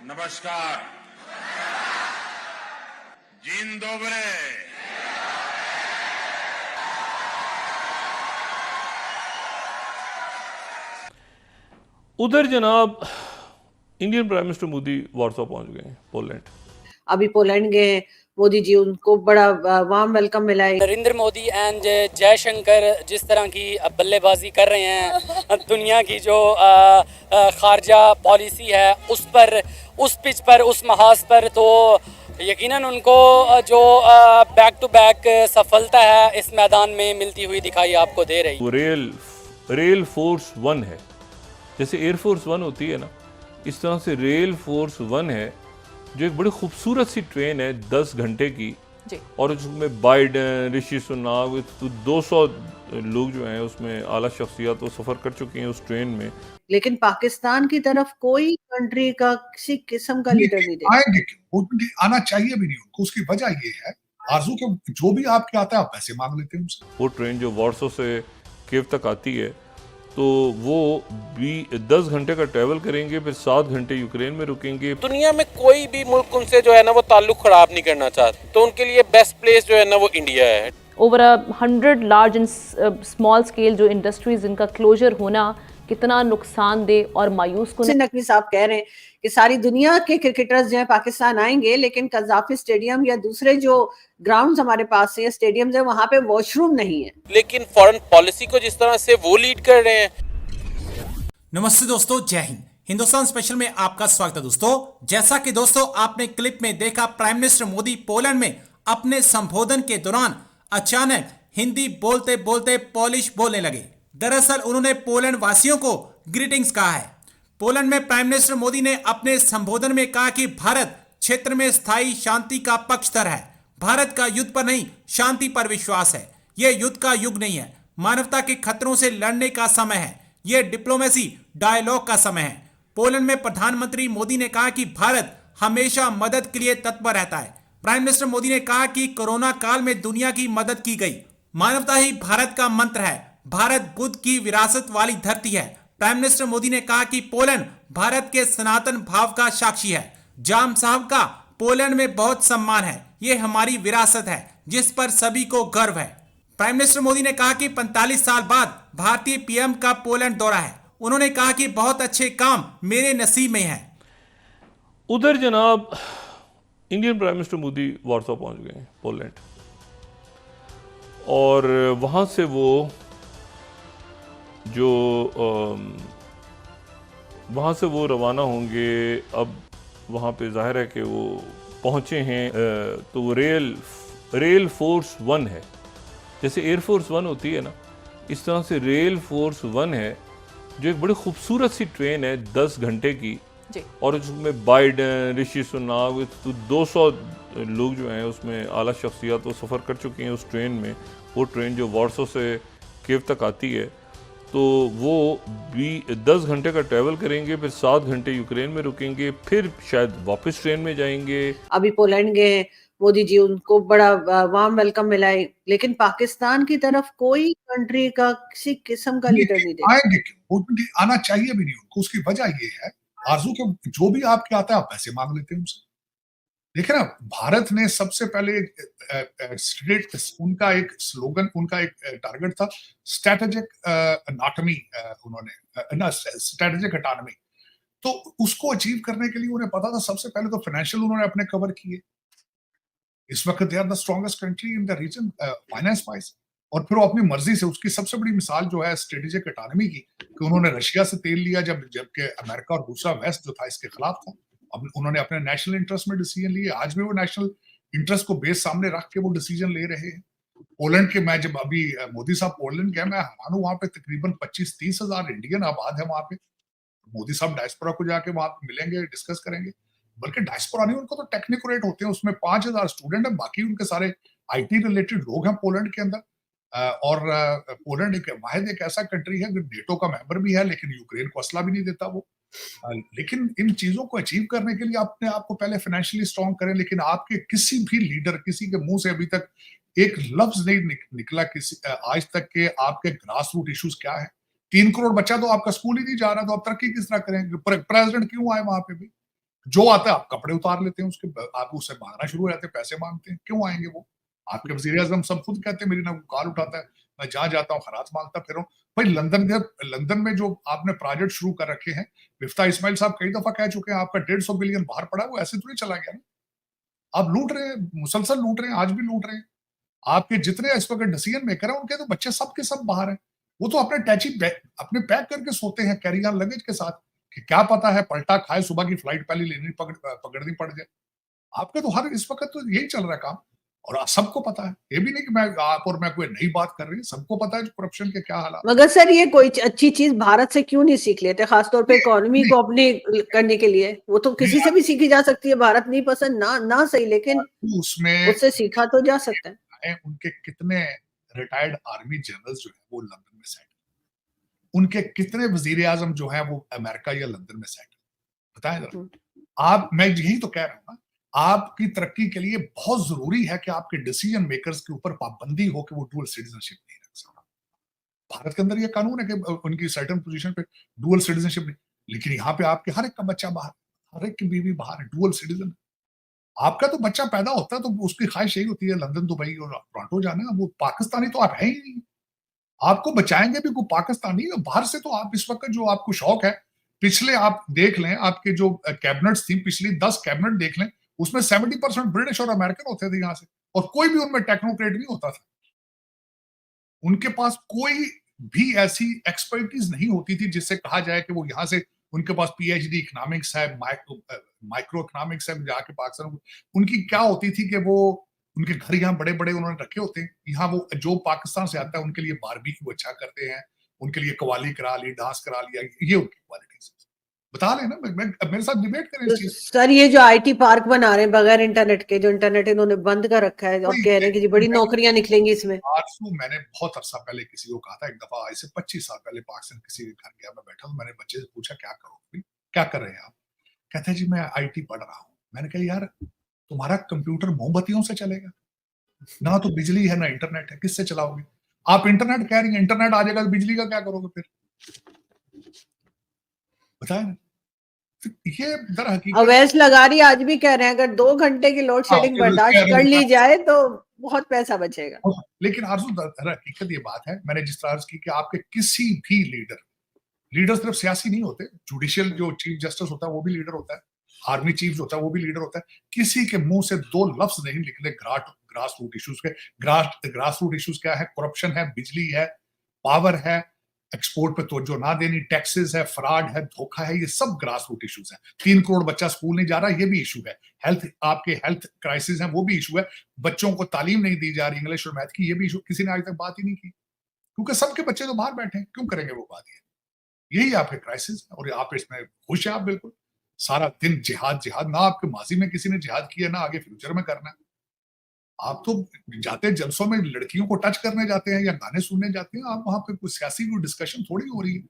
नमस्कार. जिन दोबरे. उधर जनाब इंडियन प्राइम मिनिस्टर मोदी वार्सो पहुंच गए हैं, पोलैंड. अभी पोलैंड गए मोदी जी, उनको बड़ा वार्म वेलकम मिला है. नरेंद्र मोदी एंड जयशंकर जिस तरह की बल्लेबाजी कर रहे हैं, दुनिया की जो खारजा पॉलिसी है उस पर, उस पिच पर, उस महाज पर, तो यकीनन उनको जो बैक टू बैक सफलता है इस मैदान में मिलती हुई दिखाई आपको दे रही. वो रेल फोर्स वन है, जैसे एयरफोर्स वन होती है ना, इस तरह से रेल फोर्स वन है, जो एक बड़ी खूबसूरत सी ट्रेन है 10 घंटे की जी. और उसमें बाइडन, ऋषि सुनाक, तो 200 लोग जो हैं उसमें आला शख्सियत वो सफ़र कर चुके हैं उस ट्रेन में. लेकिन पाकिस्तान की तरफ कोई कंट्री का किसी किस्म का लीडर नहीं देखा. आएंगे क्यों? आना चाहिए भी नहीं उनको. उसकी वजह ये है, आरजू के जो भी आपके आता है आप पैसे मांग लेते हैं उनसे. वो ट्रेन जो वार्सो से कीव तक आती है तो वो भी 10 घंटे का ट्रैवल करेंगे, फिर 7 घंटे यूक्रेन में रुकेंगे. दुनिया में कोई भी मुल्क उनसे जो है ना वो ताल्लुक खराब नहीं करना चाहता, तो उनके लिए बेस्ट प्लेस जो है ना वो इंडिया है. Over 100 large and small scale जो इंडस्ट्रीज, इनका क्लोजर होना कितना नुकसानदेह और मायूस कुन. नकवी साहब कह रहे हैं कि सारी दुनिया के क्रिकेटर्स जो है पाकिस्तान आएंगे, लेकिन कजाफी स्टेडियम या दूसरे जो ग्राउंड्स हमारे पास है, स्टेडियम्स है, वहां पे वॉशरूम नहीं है. लेकिन फॉरेन पॉलिसी को जिस तरह से वो लीड कर रहे हैं. नमस्ते दोस्तों, जय हिंद. हिंदुस्तान स्पेशल में आपका स्वागत है दोस्तों. जैसा कि दोस्तों आपने क्लिप में देखा, प्राइम मिनिस्टर मोदी पोलैंड में अपने संबोधन के दौरान अचानक हिंदी बोलते बोलते पोलिश बोलने लगे. दरअसल उन्होंने पोलैंड वासियों को ग्रीटिंग्स कहा है. पोलैंड में प्राइम मिनिस्टर मोदी ने अपने संबोधन में कहा कि भारत क्षेत्र में स्थायी शांति का पक्षधर है. भारत का युद्ध पर नहीं, शांति पर विश्वास है. यह युद्ध का युग नहीं है, मानवता के खतरों से लड़ने का समय है. यह डिप्लोमेसी डायलॉग का समय है. पोलैंड में प्रधानमंत्री मोदी ने कहा कि भारत हमेशा मदद के लिए तत्पर रहता है. प्राइम मिनिस्टर मोदी ने कहा कि कोरोना काल में दुनिया की मदद की गई. मानवता ही भारत का मंत्र है. भारत बुद्ध की विरासत वाली धरती है. प्राइम मिनिस्टर मोदी ने कहा कि पोलैंड भारत के सनातन भाव का साक्षी है. जाम साहब का पोलैंड में बहुत सम्मान है. ये हमारी विरासत है जिस पर सभी को गर्व है. प्राइम मिनिस्टर मोदी ने कहा कि 45 साल बाद भारतीय पीएम का पोलैंड दौरा है. उन्होंने कहा कि बहुत अच्छे काम मेरे नसीब में है. उधर जनाब इंडियन प्राइम मिनिस्टर मोदी वार्सो पहुंच गए हैं, पोलैंड, और वहाँ से वो जो वहाँ से वो रवाना होंगे. अब वहाँ पे जाहिर है कि वो पहुँचे हैं, तो वो रेल फोर्स वन है, जैसे एयरफोर्स वन होती है ना, इस तरह से रेल फोर्स वन है, जो एक बड़ी खूबसूरत सी ट्रेन है 10 घंटे की जी. और उसमें बाइडन, ऋषि सुनाक, तो 200 लोग जो हैं उसमें आला शख्सियत वो सफ़र कर चुके हैं उस ट्रेन में. वो ट्रेन जो वार्सो से कीव तक आती है तो वो भी 10 घंटे का ट्रैवल करेंगे, फिर 7 घंटे यूक्रेन में रुकेंगे, फिर शायद वापस ट्रेन में जाएंगे. अभी पोलैंड गए मोदी जी, उनको बड़ा वार्म वेलकम मिला है. लेकिन पाकिस्तान की तरफ कोई कंट्री का किसी किस्म का लीडर नहीं देखा. आएंगे क्यों? आना चाहिए भी नहीं उनको. उसकी वजह ये है, आरजू के जो भी आपके आता है आप पैसे मांग लेते हैं उनसे. देखिए ना, भारत ने सबसे पहले उनका एक स्लोगन, उनका एक टारगेट था स्ट्रेटेजिक अनाटमी. उन्होंने स्ट्रेटेजिक अटानमी, तो उसको अचीव करने के लिए उन्हें पता था सबसे पहले तो फाइनेंशियल उन्होंने अपने कवर किए. इस वक्त they are the strongest country in the region finance wise. और फिर वो अपनी मर्जी से, उसकी सबसे बड़ी मिसाल जो है स्ट्रेटेजिक अटानमी की, कि उन्होंने रशिया से तेल लिया जबकि अमेरिका और दूसरा वेस्ट जो था इसके खिलाफ था. अब उन्होंने अपने नेशनल इंटरेस्ट में डिसीजन लिए. आज भी वो नेशनल इंटरेस्ट को बेस सामने रख के वो डिसीजन ले रहे हैं. पोलैंड के, मैं जब अभी मोदी साहब पोलैंड गए, मैं हैरान हूं, वहां पे तकरीबन 25-30 हजार इंडियन आबाद है वहां पे. मोदी साहब डायस्पोरा को जाके वहां मिलेंगे, डिस्कस करेंगे. बल्कि डायस्पोरा नहीं, उनको तो टेक्निकोरेट होते हैं, उसमें 5000 स्टूडेंट है, बाकी उनके सारे आईटी रिलेटेड लोग हैं पोलैंड के अंदर. और पोलैंड एक ऐसा कंट्री है जो नेटो का मेंबर भी है, लेकिन यूक्रेन को असला भी नहीं देता वो. लेकिन इन चीजों को अचीव करने के लिए अपने आप को पहले फाइनेंशियली स्ट्रांग करें. लेकिन आपके किसी भी लीडर, किसी के मुंह से अभी तक एक लफ्ज नहीं निकला किसी आज तक के आपके ग्रास रूट इश्यूज क्या है. 3 करोड़ बच्चा तो आपका स्कूल ही नहीं जा रहा, तो आप तरक्की किस तरह करेंगे? प्रेसिडेंट क्यों आए वहां पे भी? जो आता है आप कपड़े उतार लेते हैं उसके, आप उससे मांगना शुरू हो जाते हैं, पैसे मांगते हैं। क्यों आएंगे वो? आपके वजीर आजम सब खुद कहते हैं मेरी ना कॉल उठाता है, मैं जहां जाता हूँ खराज मांगता फिर भाई। लंदन में जो आपने प्रोजेक्ट शुरू कर रखे हैं, मिफ्ता इस्माइल साहब कई दफा कह चुके हैं आपका 150 बिलियन बाहर पड़ा है, वो ऐसे तो नहीं चला गया ना। आप लूट रहे हैं, मुसलसल लूट रहे हैं, आज भी लूट रहे हैं। आपके जितने इस वक्त डिसीजन मेकर हैं उनके तो बच्चे सब के सब बाहर हैं। वो तो अपने टैची अपने पैक करके सोते हैं कैरी ऑन लगेज के साथ, कि क्या पता है पलटा खाए, सुबह की फ्लाइट पहले लेनी पकड़नी पड़ जाए। आपका तो हर इस वक्त तो यही चल रहा है काम, और सबको पता है। ये भी नहीं कि मैं आप और मैं कोई नई बात कर रही हूँ, सबको पता है करप्शन के क्या हालात। मगर सर ये कोई अच्छी चीज भारत से क्यों नहीं सीख लेते, खासतौर पे इकोनॉमी को अपने करने के लिए? वो तो किसी से भी सीखी जा सकती है, भारत नहीं पसंद ना सही, लेकिन उसमें उससे सीखा तो जा सकता है। उनके कितने रिटायर्ड आर्मी जनरल्स जो है वो लंदन में सेट, उनके कितने वजीर आजम जो है वो अमेरिका या लंदन में सेट, बताएं जरा आप। मैं यही तो कह रहा हूं ना, आपकी तरक्की के लिए बहुत जरूरी है कि आपके डिसीजन मेकर्स के ऊपर पाबंदी हो कि वो डुअल सिटीजनशिप नहीं रख सकता। भारत के अंदर ये कानून है कि उनकी सर्टेन पोजीशन पे डुअल सिटीजनशिप नहीं, लेकिन यहाँ पे आपके हर एक का बच्चा बाहर, हर एक की बीवी बाहर है, डुअल सिटीजन। आपका तो बच्चा पैदा होता है तो उसकी ख्वाहिश यही होती है लंदन, दुबई और टोरंटो जाना। वो पाकिस्तानी तो आप है ही नहीं, आपको बचाएंगे भी को पाकिस्तानी। बाहर से तो आप इस वक्त जो आपको शौक है, पिछले आप देख लें आपके जो कैबिनेट्स थी, पिछली 10 कैबिनेट देख लें, उसमें 70% ब्रिटिश और अमेरिकन होते थे यहाँ से, और कोई भी उनमें टेक्नोक्रेट नहीं होता था। उनके पास कोई भी ऐसी एक्सपर्टीज नहीं होती थी जिससे कहा जाए कि वो यहाँ से, उनके पास पीएचडी इकोनॉमिक्स है, माइक्रो इकोनॉमिक्स है, जाके पाकिस्तान। उनकी क्या होती थी कि वो उनके घर यहाँ बड़े बड़े उन्होंने रखे होते हैं, यहाँ वो जो पाकिस्तान से आता है उनके लिए बारबेक्यू अच्छा करते हैं, उनके लिए कवाली करा ली, डांस करा लिया, ये उनकी क्वालिटीज। बता लेना, मेरे साथ डिबेट करें इस चीज। सर ये जो आईटी पार्क बना रहे हैं बगैर इंटरनेट के, जो इंटरनेट इन्होंने बंद कर रखा है और कह रहे हैं कि जी बड़ी नौकरियां निकलेंगी इसमें। मैंने बहुत अरसा पहले किसी को कहा था, एक दफा ऐसे 25 साल पहले पाकिस्तान किसी के घर गया, मैं बैठा, तो मैंने बच्चे से पूछा क्या करो, क्या कर रहे हैं आप? कहते हैं जी मैं आईटी पढ़ रहा हूँ। मैंने कहा यार तुम्हारा कंप्यूटर मोमबत्तियों से चलेगा, ना तो बिजली है ना इंटरनेट है, किससे चलाओगे? आप इंटरनेट कह रही हैं, इंटरनेट आ जाएगा तो बिजली का क्या करोगे फिर? बताए ना। ये दर हकीकत अवैस लगारी आज भी कह रहे हैं अगर 2 घंटे की लोड शेडिंग बर्दाश्त कर ली जाए तो बहुत पैसा बचेगा। लेकिन आरज़ू दर हकीकत ये बात है, मैंने जिस तरह की कि आपके किसी भी लीडर सिर्फ सियासी नहीं होते, जुडिशियल जो चीफ जस्टिस होता है वो भी लीडर होता है, आर्मी चीफ जो होता है वो भी लीडर होता है। किसी के मुंह से 2 लफ्ज नहीं निकले ग्रास रूट इश्यूज के। ग्रास रूट इश्यूज क्या है? करप्शन है, बिजली है, पावर है, एक्सपोर्ट पे तवज्जो ना देनी, टैक्सेस है, फ्रॉड है, धोखा है, ये सब ग्रास रूट इश्यूज है। 3 करोड़ बच्चा स्कूल नहीं जा रहा, ये भी इशू है। आपके हेल्थ क्राइसिस है, वो भी इशू है। बच्चों को तालीम नहीं दी जा रही इंग्लिश और मैथ की, ये भी इशू। किसी ने आज तक बात ही नहीं की, क्योंकि सबके बच्चे तो बाहर बैठे हैं, क्यों करेंगे वो बात? यही आपके क्राइसिस है, और आप इसमें खुश हैं। आप बिल्कुल सारा दिन जिहाद ना आपके माजी में किसी ने जिहाद किया, ना आगे फ्यूचर में करना है। आप तो जाते जलसों में लड़कियों को टच करने जाते हैं या गाने सुनने जाते हैं, आप वहां पे कोई सियासी कोई डिस्कशन थोड़ी हो रही है।